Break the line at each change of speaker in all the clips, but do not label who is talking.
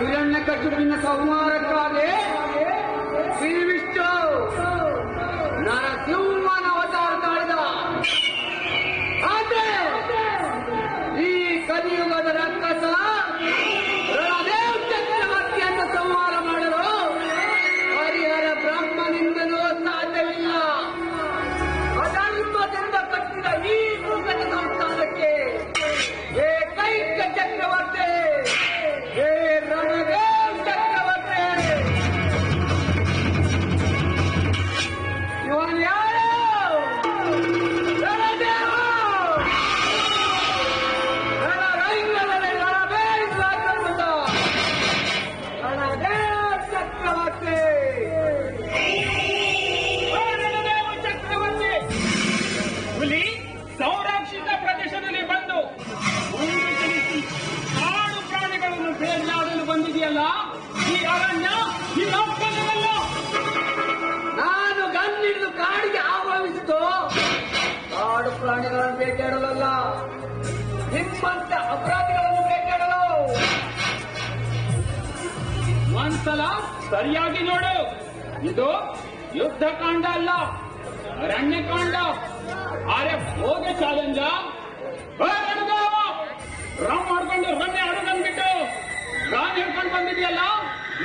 ಹಿರಣ್ಯಕಶಿಪುವಿನ ಸಂಹಾರಕ್ಕಾಗಿ ಶ್ರೀ ವಿಷ್ಣು ನರಸಿಂಹನ ಅವತಾರ ತಾಳಿದ. ಆದ್ರೆ ಈ ಕಲಿಯುಗದ ರಕ್ಕಸ ರಣದೇವ್ ಚಕ್ರವರ್ತಿಯನ್ನು ಸಂಹಾರ ಮಾಡಲು ಹರಿಹರ ಬ್ರಹ್ಮನಿಂದಲೂ ಸಾಧ್ಯವಿಲ್ಲ. ಅಧರ್ಮದಿಂದ ಕಟ್ಟಿದ ಈ ಭೂಗತ ಸಂಸ್ಥಾನಕ್ಕೆ ಏಕೈಕ ಚಕ್ರವರ್ತಿ ರಣದೇವ್ ಚಕ್ರವರ್ತಿ. ಇವನು ಯಾರು? ರಣದೇವ. ರಣರಂಗದಲ್ಲಿ ರಣಬೇರಿಸುವಂತ ರಣದೇವ್ ಚಕ್ರವರ್ತಿ.
ರಣದೇವ ಚಕ್ರವರ್ತಿ ಹುಲಿ ಸಂರಕ್ಷಿತ ಪ್ರದೇಶದಲ್ಲಿ ಬಂದು ಒಂದು ಚಲಿಸಿ ಕಾಡು ಪ್ರಾಣಿಗಳನ್ನು ಬೇಟೆಯಾಡಲು ಬಂದಿದೆಯಲ್ಲ, ಈ ಅರಣ್ಯ ನಿನ್ನಪ್ಪನಲ್ಲ.
ನಾನು ಗನ್ನಿಡಿದು ಕಾಡಿಗೆ ಆಹ್ವಾನಿಸಿತು ಕಾಡು ಪ್ರಾಣಿಗಳನ್ನು ಬೇಟೆಯಾಡಲಲ್ಲ, ನಿಮ್ಮಂತ ಅಪರಾಧಿಗಳನ್ನು ಬೇಟೆಯಾಡಲು.
ಒಂದ್ಸಲ ಸರಿಯಾಗಿ ನೋಡು, ಇದು ಯುದ್ಧ ಕಾಂಡ ಅಲ್ಲ, ಅರಣ್ಯಕಾಂಡ. ಆರೆ ಹೋಗಿ ಚಾಲೆಂಜ ರಮ್ ಮಾಡ್ಕೊಂಡು ರನ್ನೆ ಅಡುಗಂದ್ಬಿಟ್ಟು ಗಾನ್ ಹಿಡ್ಕೊಂಡು ಬಂದಿದೆಯಲ್ಲ,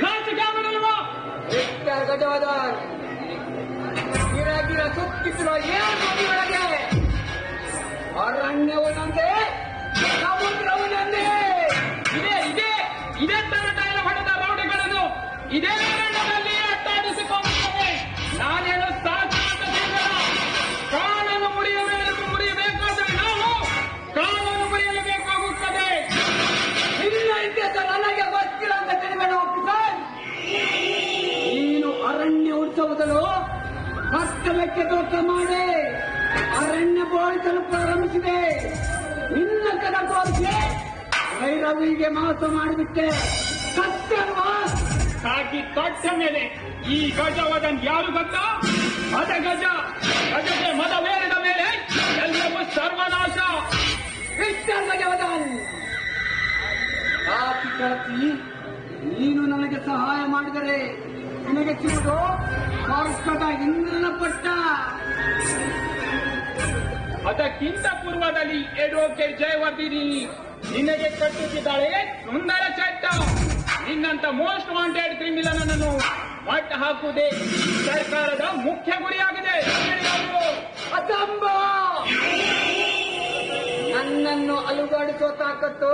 ನಾಚಿಕೆ ಆಗೋದಿಲ್ವಾ?
ಗಜವದನ್ ಗಿರ ಸುತ್ತಿಸಿರೋ ಏನು ಒಳಗೆ ಅರಣ್ಯವು ನಂದೆ, ಸಮುದ್ರವು ನಂದೆ.
ಇದೇ ತರಟಾಯ ಹೊಡೆದ ರೌಡಿಗಳನ್ನು ಇದೇ ಅರಣ್ಯದಲ್ಲಿ ಅಟ್ಟಾಡಿಸಿಕೊಳ್ಳುತ್ತವೆ. ನಾನೇನು ಸಾಕು ಅಂತ ತಿಳಿದಲ್ಲ. ಕಾನೂನು ಮುರಿಯಬೇಕಾದರೆ ನಾವು ಕಾನೂನು ಮುರಿಯಲೇಬೇಕಾಗುತ್ತದೆ.
ನಿನ್ನ ಇತಿಹಾಸ ನನಗೆ ಗೊತ್ತಿಲ್ಲ ಅಂತ ತಿಳಿಬೇಡ. ನೀನು ಅರಣ್ಯ ಉತ್ಸವದಲ್ಲೂ ಕರ್ತವ್ಯಕ್ಕೆ ದೋಷ ಮಾಡಿ ಅರಣ್ಯ ಬೋಳಿಸಲು ಪ್ರಾರಂಭಿಸಿದೆ. ನಿನ್ನ ಕದ ತೋರಿಸಿ ಭೈರವಿಗೆ ಮೋಸ ಮಾಡಿಬಿಟ್ಟೆ. ಸತ್ಯಲ್ವಾ?
ಸಾಕಿ ತೊಟ್ಟ ಮೇಲೆ ಈ ಗಜವದನ್ ಯಾರು ಗೊತ್ತಾ? ಮದ ಗಜ. ಗಜಕ್ಕೆ ಮದವೇರಿದ ಮೇಲೆ ಎಲ್ಲವೂ ಸರ್ವನಾಶ.
ಗಜವದನ್ ಕಾಪಿ ಕಳತಿ ನೀನು ನನಗೆ ಸಹಾಯ ಮಾಡಿದರೆ ನಿನಗೆ ಸಿಗುವುದು ಸ್ವರ್ಗದ ಇಂದ್ರನ ಪಟ್ಟ.
ಅದಕ್ಕಿಂತ ಪೂರ್ವದಲ್ಲಿ ಎಡೋಕೆ ಜಯವರ್ಧಿನಿ ನಿನಗೆ ಕಟ್ಟುತ್ತಿದ್ದಾಳೆ ಸುಂದರ ಚಟ್ಟ. ನಿನ್ನಂತ ಮೋಸ್ಟ್ ವಾಂಟೆಡ್ ಕ್ರಿಮಿನಲ್ ಅನ್ನು ಮಟ್ಟ ಹಾಕುವುದೇ ಸರ್ಕಾರದ ಮುಖ್ಯ ಗುರಿಯಾಗಿದೆ.
ಅಸಂಭವ. ನನ್ನನ್ನು ಅಲುಗಾಡಿಸುವ ತಾಕತ್ತು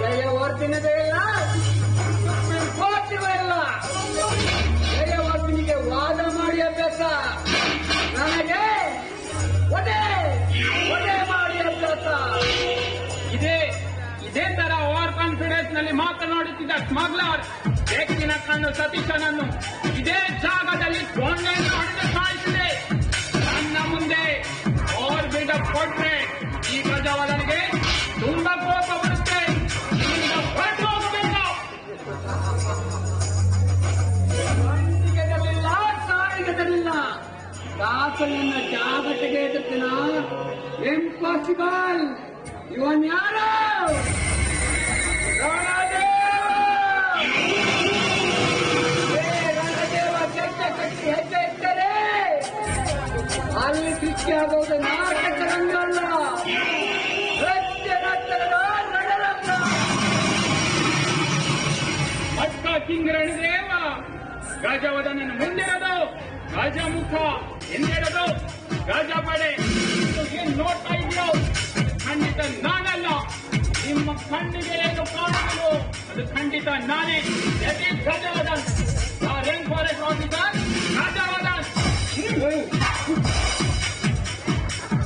ಜಯವರ್ಧಿನದೇ ಇಲ್ಲ, ಕೋಟಿಗೂ ಇಲ್ಲ. ಜಯವರ್ಧಿನಿಗೆ ವಾದ ಮಾಡಿ ಅಭ್ಯಾಸ, ನನಗೆ ಒಡೆ ಮಾಡಿ ಅಭ್ಯಾಸ.
ಇದೇ ತರ ಓವರ್ ಕಾನ್ಫಿಡೆನ್ಸ್ ನಲ್ಲಿ ಮಾತನಾಡುತ್ತಿದ್ದ ಸ್ಮಗ್ಲರ್ ಬೆಕ್ಕಿನ ಕಣ್ಣು ಸತೀಶನನ್ನು ಇದೇ ಜಾಗದಲ್ಲಿ ಗೊಂಡೆಯನ್ನು ಹೊಡೆದು ಸಾಯಿಸಿದೆ. ನನ್ನ ಮುಂದೆ ಓವರ್ ಬಿಲ್ಡಪ್ ಕೊಟ್ರೆ ಈ ಗಜವದನಿಗೆ ತುಂಬಾ ಕೋಪ ಬರುತ್ತೆ. ಹೊರಟು ಹೋಗಬೇಕು.
ಸಾರಿಗದಲ್ಲಿಲ್ಲ ದಾಸನನ್ನ ಜಾಗಟೆಗೆ ಎದುರ್ತೀನ. ಇಂಪಾಸಿಬಲ್. ಇವನ್ ಯಾರು? ರಣದೇವ ಚರ್ಚೆ ಕಟ್ಟಿ ಹೆಜ್ಜೆ ಇಟ್ಟರೆ ಅಲ್ಲಿ ಸೃಷ್ಟಿಯಾಗುವುದು ನಾಟಕ ರಂಗ ಅಲ್ಲ, ರಣರಂಗ.
ಅಕ್ಕ ಕಿಂಗರಣಿದೇವ ಗಜವದನನ್ನು ಮುಂದಿರೋದು, ಗಜಮುಖ ಹಿಂದಿರೋದು, ಗಜಪಡೆ. ಏನ್ ನೋಡ್ತಾ ಇದೆಯೋ ಖಂಡಿತ ನಾನಲ್ಲ. ನಿಮ್ಮ ಕಣ್ಣಿಗೆ ಏನು ಕಾಣುವುದು ಅದು ಖಂಡಿತ ನಾನೇ. ಗಜವದನ್ ರೇನ್ ಫಾರೆಸ್ಟ್ ಆಫೀಸರ್ ಗಜವದನ್.